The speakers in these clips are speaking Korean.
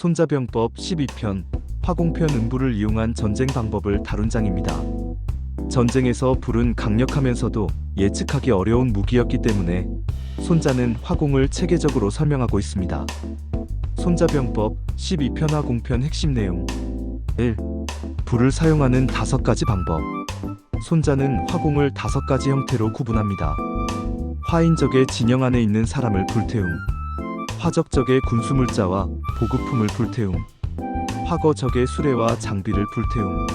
손자병법 12편 화공편 음부를 이용한 전쟁 방법을 다룬 장입니다. 전쟁에서 불은 강력하면서도 예측하기 어려운 무기였기 때문에 손자는 화공을 체계적으로 설명하고 있습니다. 손자병법 12편 화공편 핵심 내용 1. 불을 사용하는 5가지 방법. 손자는 화공을 5가지 형태로 구분합니다. 화인적의 진영 안에 있는 사람을 불태움, 화적적의 군수물자와 보급품을 불태움, 화거적의 수레와 장비를 불태움,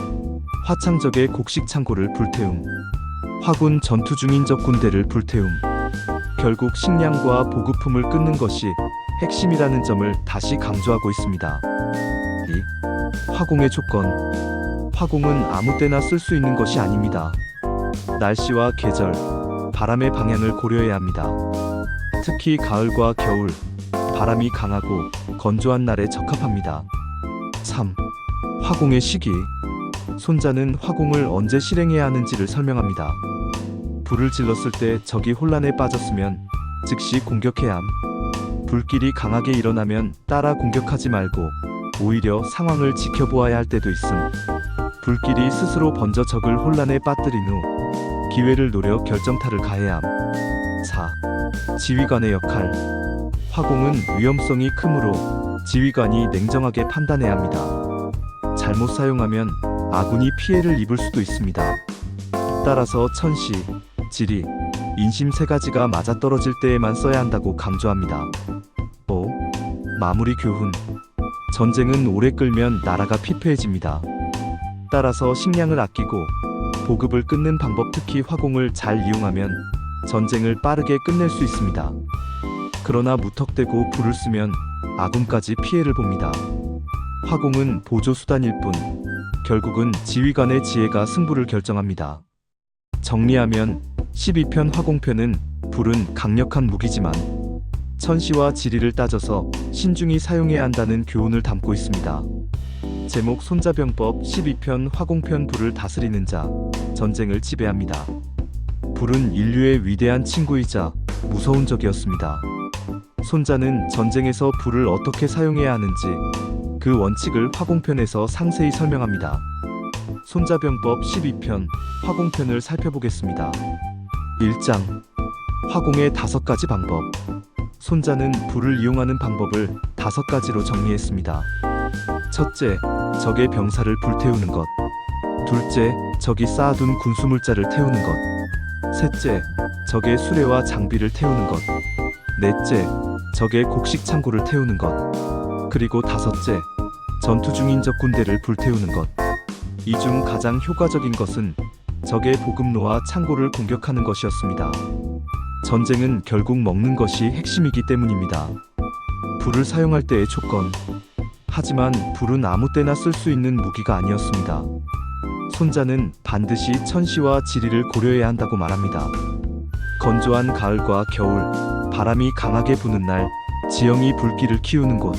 화창적의 곡식창고를 불태움, 화군 전투 중인 적 군대를 불태움. 결국 식량과 보급품을 끊는 것이 핵심이라는 점을 다시 강조하고 있습니다. 2. 화공의 조건. 화공은 아무 때나 쓸 수 있는 것이 아닙니다. 날씨와 계절, 바람의 방향을 고려해야 합니다. 특히 가을과 겨울, 바람이 강하고 건조한 날에 적합합니다. 3. 화공의 시기. 손자는 화공을 언제 실행해야 하는지를 설명합니다. 불을 질렀을 때 적이 혼란에 빠졌으면 즉시 공격해야 함. 불길이 강하게 일어나면 따라 공격하지 말고 오히려 상황을 지켜보아야 할 때도 있음. 불길이 스스로 번져 적을 혼란에 빠뜨린 후 기회를 노려 결정타를 가해야 함. 4. 지휘관의 역할. 화공은 위험성이 크므로 지휘관이 냉정하게 판단해야 합니다. 잘못 사용하면 아군이 피해를 입을 수도 있습니다. 따라서 천시, 지리, 인심 3가지가 맞아떨어질 때에만 써야 한다고 강조합니다. 5. 마무리 교훈. 전쟁은 오래 끌면 나라가 피폐해집니다. 따라서 식량을 아끼고 보급을 끊는 방법, 특히 화공을 잘 이용하면 전쟁을 빠르게 끝낼 수 있습니다. 그러나 무턱대고 불을 쓰면 아군까지 피해를 봅니다. 화공은 보조수단일 뿐 결국은 지휘관의 지혜가 승부를 결정합니다. 정리하면 12편 화공편은 불은 강력한 무기지만 천시와 지리를 따져서 신중히 사용해야 한다는 교훈을 담고 있습니다. 제목 손자병법 12편 화공편. 불을 다스리는 자, 전쟁을 지배합니다. 불은 인류의 위대한 친구이자 무서운 적이었습니다. 손자는 전쟁에서 불을 어떻게 사용해야 하는지 그 원칙을 화공편에서 상세히 설명합니다. 손자병법 12편 화공편을 살펴보겠습니다. 1장 화공의 5가지 방법. 손자는 불을 이용하는 방법을 5가지로 정리했습니다. 첫째, 적의 병사를 불태우는 것. 둘째, 적이 쌓아둔 군수물자를 태우는 것. 셋째, 적의 수레와 장비를 태우는 것. 넷째, 적의 곡식창고를 태우는 것. 그리고 5째, 전투 중인 적 군대를 불태우는 것. 이 중 가장 효과적인 것은 적의 보급로와 창고를 공격하는 것이었습니다. 전쟁은 결국 먹는 것이 핵심이기 때문입니다. 불을 사용할 때의 조건. 하지만 불은 아무 때나 쓸 수 있는 무기가 아니었습니다. 손자는 반드시 천시와 지리를 고려해야 한다고 말합니다. 건조한 가을과 겨울, 바람이 강하게 부는 날, 지형이 불길을 키우는 곳.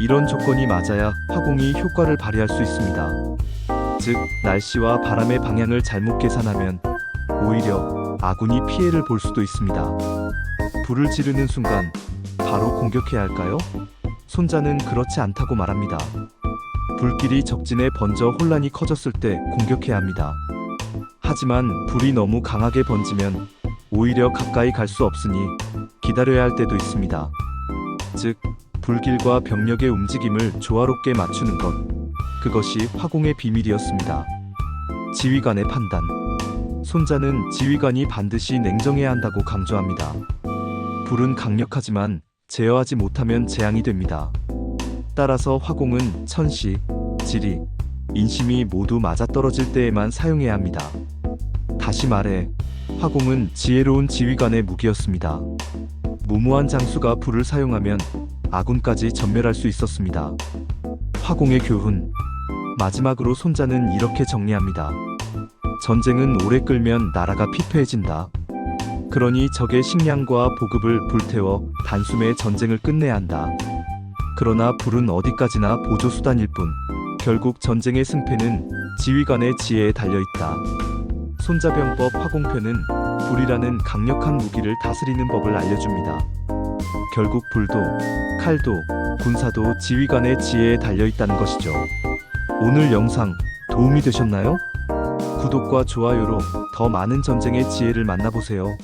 이런 조건이 맞아야 화공이 효과를 발휘할 수 있습니다. 즉, 날씨와 바람의 방향을 잘못 계산하면 오히려 아군이 피해를 볼 수도 있습니다. 불을 지르는 순간 바로 공격해야 할까요? 손자는 그렇지 않다고 말합니다. 불길이 적진에 번져 혼란이 커졌을 때 공격해야 합니다. 하지만 불이 너무 강하게 번지면 오히려 가까이 갈 수 없으니 기다려야 할 때도 있습니다. 즉, 불길과 병력의 움직임을 조화롭게 맞추는 것. 그것이 화공의 비밀이었습니다. 지휘관의 판단. 손자는 지휘관이 반드시 냉정해야 한다고 강조합니다. 불은 강력하지만 제어하지 못하면 재앙이 됩니다. 따라서 화공은 천시, 지리, 인심이 모두 맞아떨어질 때에만 사용해야 합니다. 다시 말해, 화공은 지혜로운 지휘관의 무기였습니다. 무모한 장수가 불을 사용하면 아군까지 전멸할 수 있었습니다. 화공의 교훈. 마지막으로 손자는 이렇게 정리합니다. 전쟁은 오래 끌면 나라가 피폐해진다. 그러니 적의 식량과 보급을 불태워 단숨에 전쟁을 끝내야 한다. 그러나 불은 어디까지나 보조수단일 뿐 결국 전쟁의 승패는 지휘관의 지혜에 달려있다. 손자병법 화공편은 불이라는 강력한 무기를 다스리는 법을 알려줍니다. 결국 불도, 칼도, 군사도 지휘관의 지혜에 달려있다는 것이죠. 오늘 영상 도움이 되셨나요? 구독과 좋아요로 더 많은 전쟁의 지혜를 만나보세요.